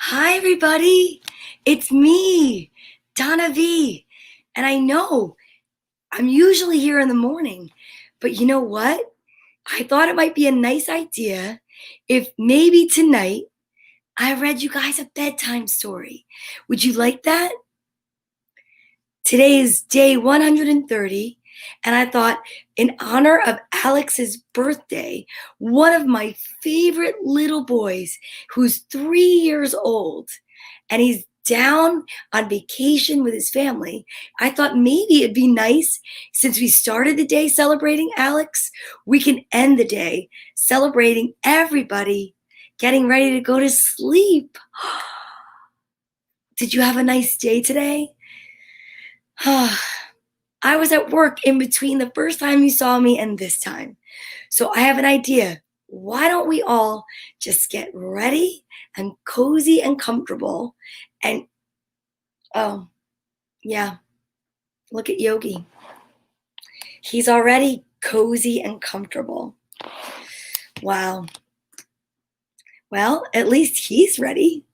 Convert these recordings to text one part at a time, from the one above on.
Hi, everybody. It's me, Donna Vee. And I know I'm usually here in the morning, but you know what? I thought it might be a nice idea if maybe tonight I read you guys a bedtime story. Would you like that? Today is day 130, and I thought, in honor of Alex's birthday, one of my favorite little boys, who's 3 years old, and he's down on vacation with his family, I thought maybe it'd be nice, since we started the day celebrating Alex, we can end the day celebrating everybody getting ready to go to sleep. Did you have a nice day today? I was at work in between the first time you saw me and this time. So I have an idea. Why don't we all just get ready and cozy and comfortable? And oh, yeah, look at Yogi. He's already cozy and comfortable. Wow. Well, at least he's ready.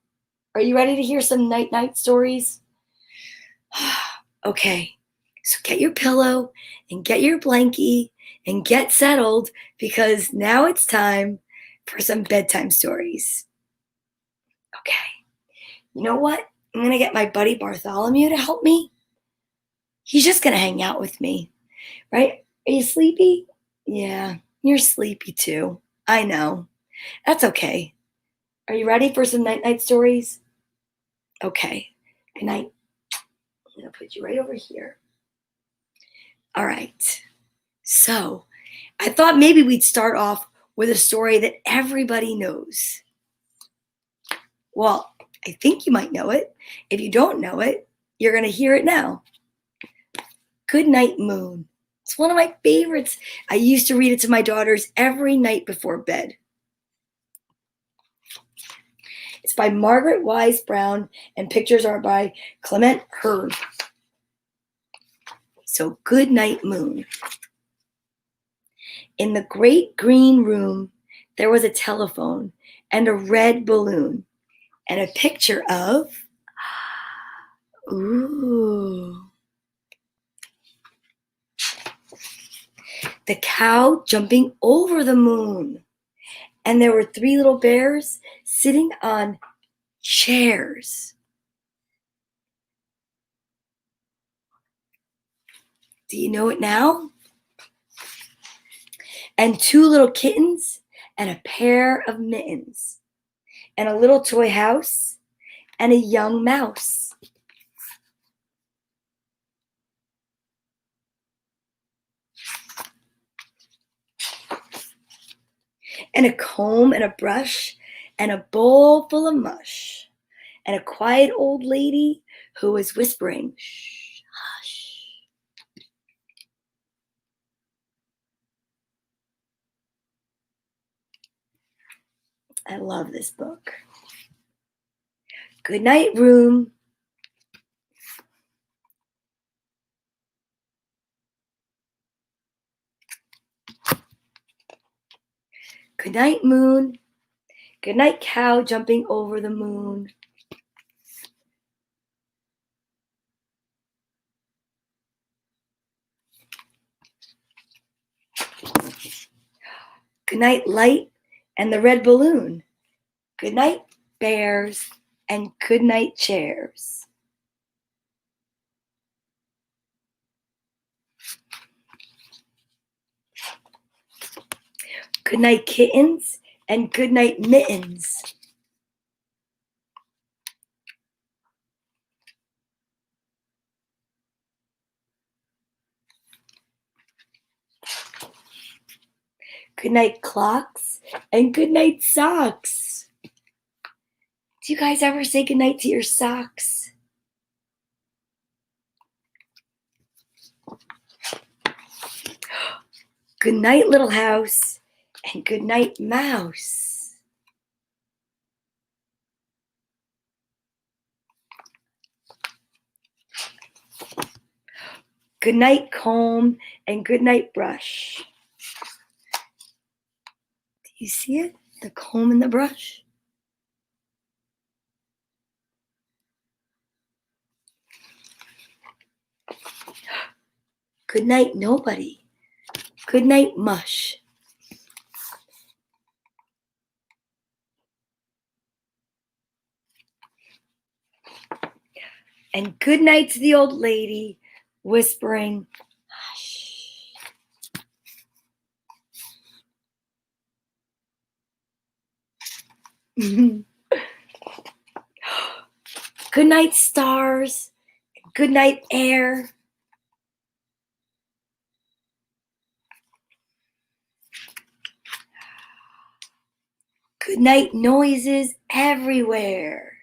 Are you ready to hear some night stories? Okay, so get your pillow and get your blankie and get settled, because now it's time for some bedtime stories. Okay, you know what? I'm going to get my buddy Bartholomew to help me. He's just going to hang out with me, right? Are you sleepy? Yeah, you're sleepy too. I know. That's okay. Are you ready for some night stories? Okay, good night. I'm going to put you right over here. All right. So, I thought maybe we'd start off with a story that everybody knows. Well, I think you might know it. If you don't know it, you're going to hear it now. Goodnight Moon. It's one of my favorites. I used to read it to my daughters every night before bed. It's by Margaret Wise Brown, and pictures are by Clement Hurd. So, Goodnight Moon. In the great green room, there was a telephone and a red balloon and a picture of, the cow jumping over the moon. And there were 3 little bears sitting on chairs. Do you know it now? And 2 little kittens and a pair of mittens and a little toy house and a young mouse. And a comb and a brush and a bowl full of mush and a quiet old lady who was whispering, shh, hush. I love this book. Goodnight room. Goodnight moon. Goodnight cow jumping over the moon. Goodnight light and the red balloon. Goodnight bears and goodnight chairs. Goodnight kittens and goodnight mittens. Goodnight clocks and goodnight socks. Do you guys ever say goodnight to your socks? Goodnight little house and goodnight mouse. Goodnight comb and goodnight brush. Do you see it? The comb and the brush. Good night, nobody. Good night, mush. And good night to the old lady, whispering, hush. Good night, stars. Good night, air. Good night, noises everywhere.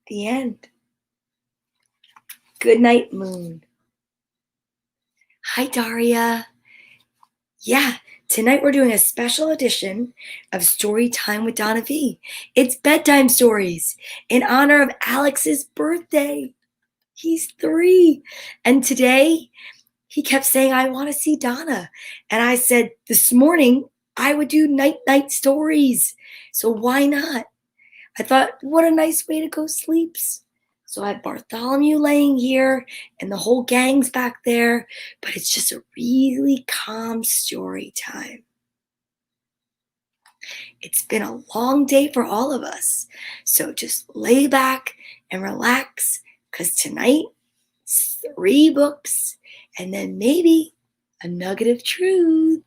The end. Good night, moon. Hi, Daria. Yeah, tonight we're doing a special edition of Story Time with Donna Vee. It's bedtime stories in honor of Alex's birthday. He's 3. And today he kept saying, I want to see Donna. And I said, this morning I would do night stories. So why not? I thought, what a nice way to go sleeps. So I have Bartholomew laying here and the whole gang's back there, but it's just a really calm story time. It's been a long day for all of us. So just lay back and relax, because tonight it's 3 books and then maybe a nugget of truth.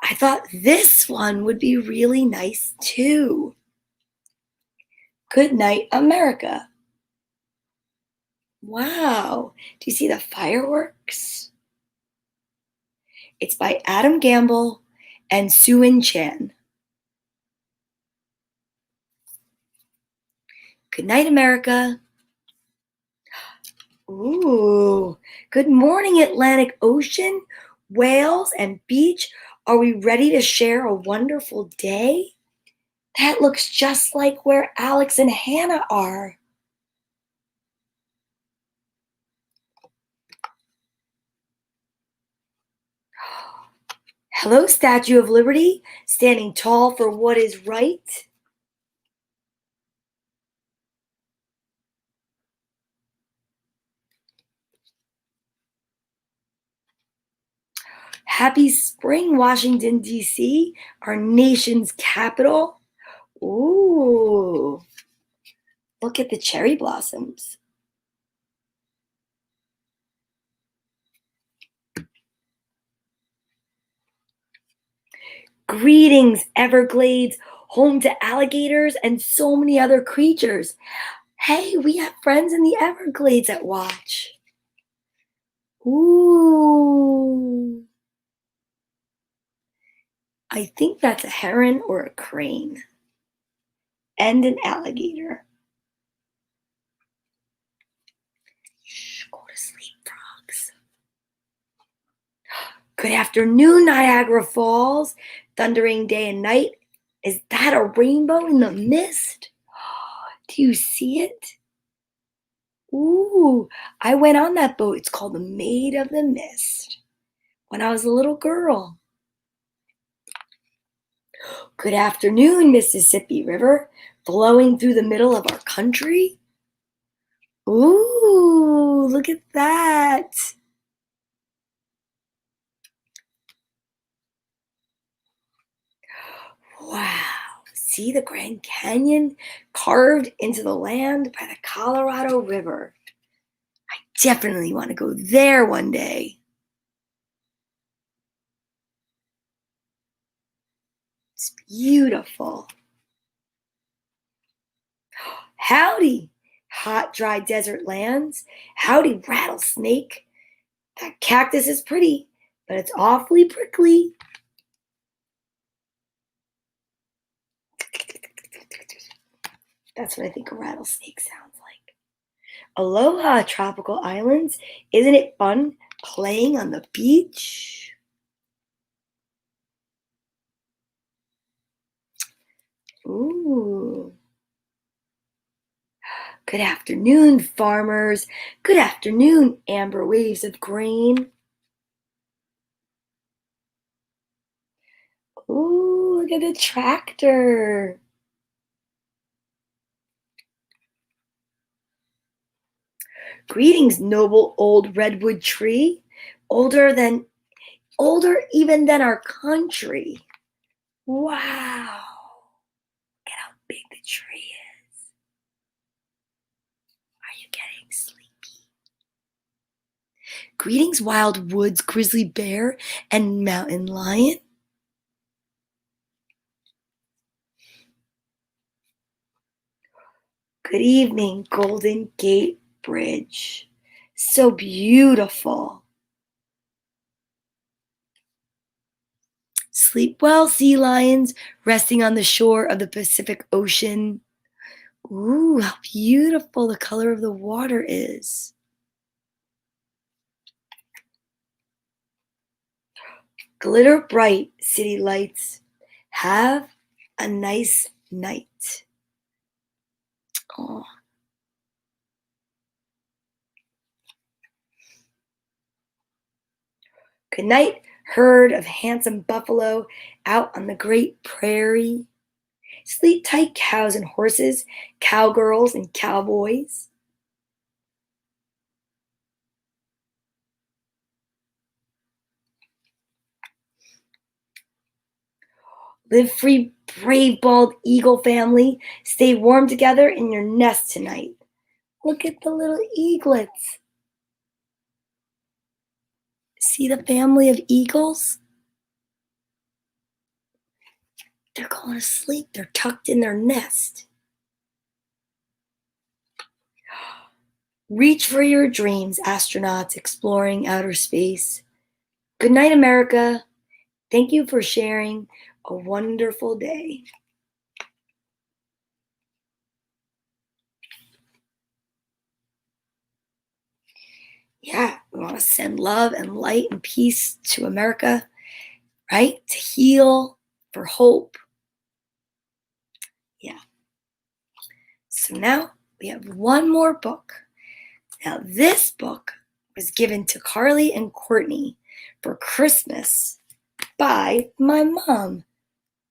I thought this one would be really nice too. Good night, America. Wow, do you see the fireworks? It's by Adam Gamble and Sue Chan. Good night, America. Ooh, good morning, Atlantic Ocean, whales, and beach. Are we ready to share a wonderful day? That looks just like where Alex and Hannah are. Hello, Statue of Liberty, standing tall for what is right. Happy spring, Washington, D.C., our nation's capital. Ooh, look at the cherry blossoms. Greetings, Everglades, home to alligators and so many other creatures. Hey, we have friends in the Everglades at watch. Ooh. I think that's a heron or a crane. And an alligator. Shh, go to sleep, frogs. Good afternoon, Niagara Falls. Thundering day and night. Is that a rainbow in the mist? Do you see it? Ooh, I went on that boat. It's called the Maid of the Mist when I was a little girl. Good afternoon, Mississippi River, flowing through the middle of our country. Ooh, look at that. Wow, see the Grand Canyon carved into the land by the Colorado River. I definitely want to go there one day. It's beautiful. Howdy, hot, dry desert lands. Howdy, rattlesnake. That cactus is pretty, but it's awfully prickly. That's what I think a rattlesnake sounds like. Aloha, tropical islands. Isn't it fun playing on the beach? Ooh. Good afternoon, farmers. Good afternoon, amber waves of grain. Ooh, look at the tractor. Greetings, noble old redwood tree, older than older even than our country. Wow. Look at how big the tree is. Are you getting sleepy? Greetings, wild woods grizzly bear and mountain lion. Good evening, Golden Gate Bridge. So beautiful. Sleep well, sea lions, resting on the shore of the Pacific Ocean. Ooh, how beautiful the color of the water is. Glitter bright city lights. Have a nice night. Oh. Good night, herd of handsome buffalo out on the great prairie. Sleep tight, cows and horses, cowgirls and cowboys. Live free, brave bald eagle family. Stay warm together in your nest tonight. Look at the little eaglets. See the family of eagles? They're going to sleep. They're tucked in their nest. Reach for your dreams, astronauts exploring outer space. Good night, America. Thank you for sharing a wonderful day. Yeah, we want to send love and light and peace to America, right? To heal, for hope. Yeah. So now we have one more book. Now, this book was given to Carly and Courtney for Christmas by my mom,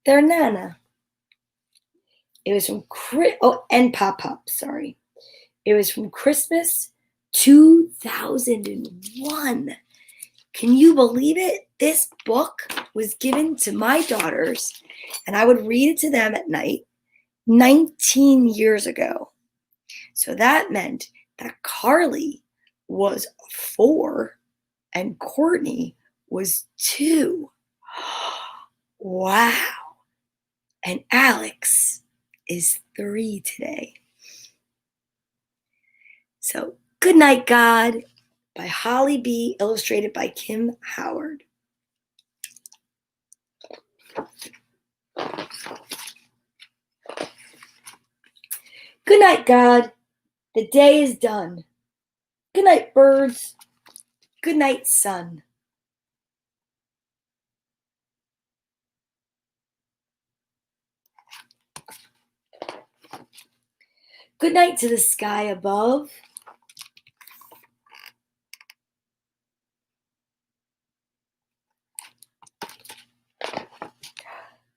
their Nana. It was from and Pop, sorry. It was from Christmas 2001. Can you believe it? This book was given to my daughters, and I would read it to them at night 19 years ago. So that meant that Carly was 4 and Courtney was 2. Wow. And Alex is 3 today. So, Good Night, God by Holly B., illustrated by Kim Howard. Good night, God. The day is done. Good night, birds. Good night, sun. Good night to the sky above.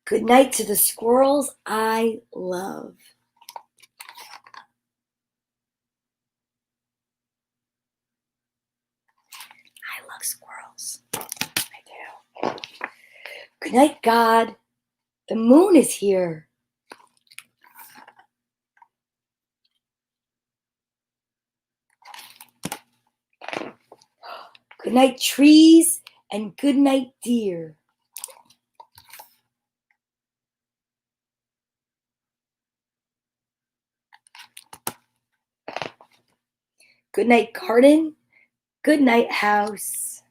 Good night to the squirrels I love. I love squirrels. I do. Good night, God. The moon is here. Good night, trees, and good night, deer. Good night, garden. Good night, house.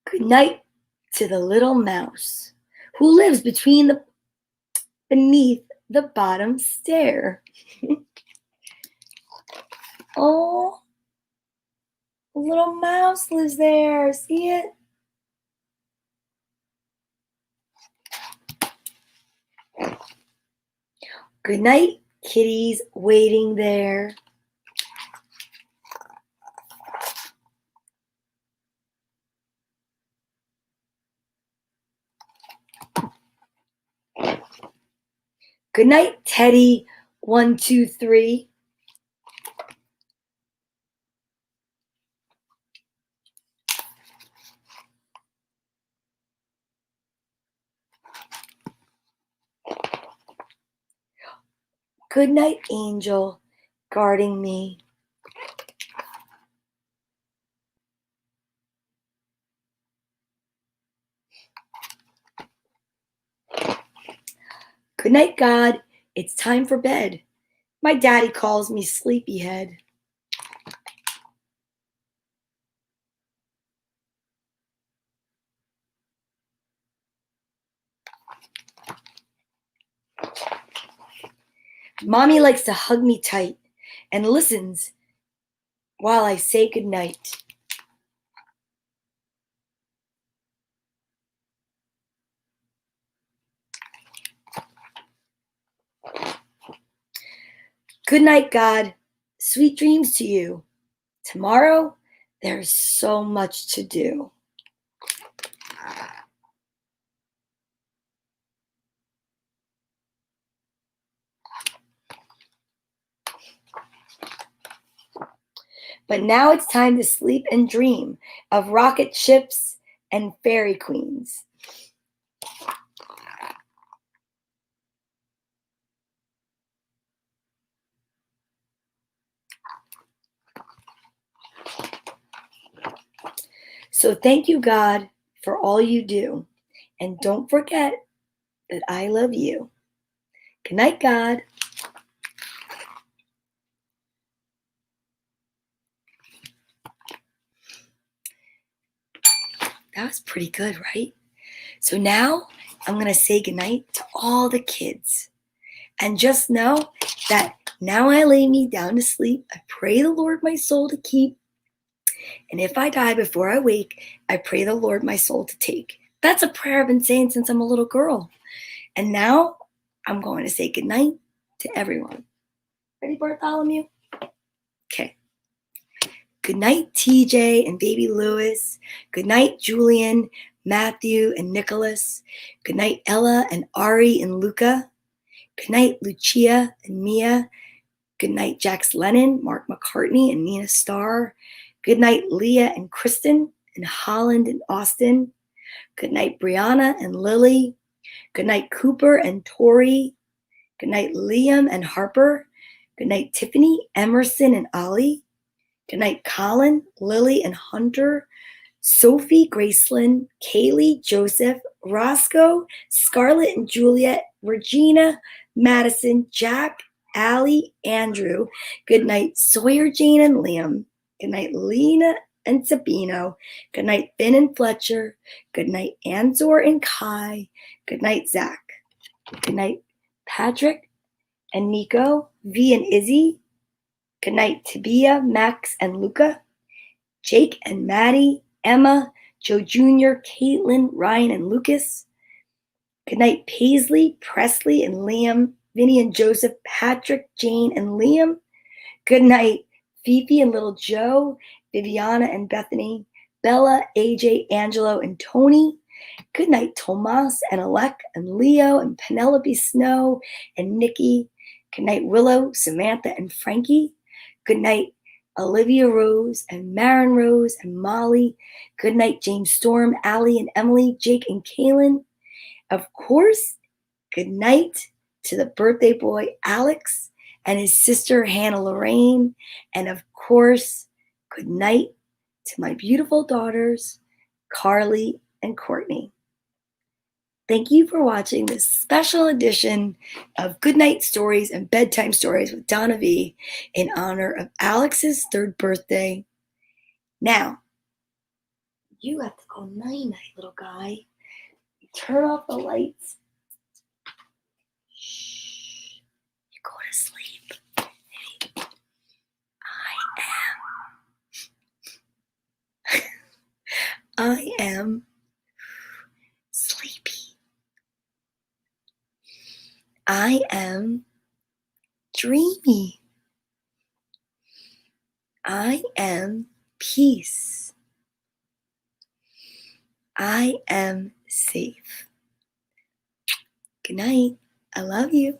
Good night to the little mouse who lives beneath the bottom stair. Oh, a little mouse lives there. See it? Good night, kitties waiting there. Good night, Teddy 123. Good night, angel guarding me. Good night, God. It's time for bed. My daddy calls me sleepyhead. Mommy likes to hug me tight and listens while I say goodnight. Good night, God. Sweet dreams to you. Tomorrow, there's so much to do. But now it's time to sleep and dream of rocket ships and fairy queens. So thank you, God, for all you do. And don't forget that I love you. Good night, God. That was pretty good, right? So now I'm going to say goodnight to all the kids. And just know that now I lay me down to sleep. I pray the Lord my soul to keep. And if I die before I wake, I pray the Lord my soul to take. That's a prayer I've been saying since I'm a little girl. And now I'm going to say goodnight to everyone. Ready, Bartholomew? Okay. Good night, TJ and baby Lewis. Good night, Julian, Matthew, and Nicholas. Good night, Ella and Ari and Luca. Good night, Lucia and Mia. Good night, Jax Lennon, Mark McCartney, and Nina Starr. Good night, Leah and Kristen, and Holland and Austin. Good night, Brianna and Lily. Good night, Cooper and Tori. Good night, Liam and Harper. Good night, Tiffany, Emerson, and Ollie. Good night, Colin, Lily, and Hunter. Sophie, Gracelyn, Kaylee, Joseph, Roscoe, Scarlett and Juliet, Regina, Madison, Jack, Allie, Andrew. Good night, Sawyer, Jane, and Liam. Good night, Lena and Sabino. Good night, Finn and Fletcher. Good night, Anzor and Kai. Good night, Zach. Good night, Patrick and Nico, V and Izzy. Good night, Tabia, Max, and Luca. Jake and Maddie, Emma, Joe Jr., Caitlin, Ryan, and Lucas. Good night, Paisley, Presley, and Liam, Vinny and Joseph, Patrick, Jane, and Liam. Good night, Fifi and little Joe, Viviana and Bethany, Bella, AJ, Angelo, and Tony. Good night, Tomas and Alec and Leo and Penelope Snow and Nikki. Good night, Willow, Samantha, and Frankie. Good night, Olivia Rose and Marin Rose and Molly. Good night, James Storm, Allie and Emily, Jake and Kaylin. Of course, good night to the birthday boy, Alex, and his sister, Hannah Lorraine. And of course, good night to my beautiful daughters, Carly and Courtney. Thank you for watching this special edition of Goodnight Stories and Bedtime Stories with Donna Vee in honor of Alex's 3rd birthday. Now, you have to go night-night, little guy. Turn off the lights. Shh. You go to sleep. Hey, I am sleepy. I am dreamy. I am peace. I am safe. Good night. I love you.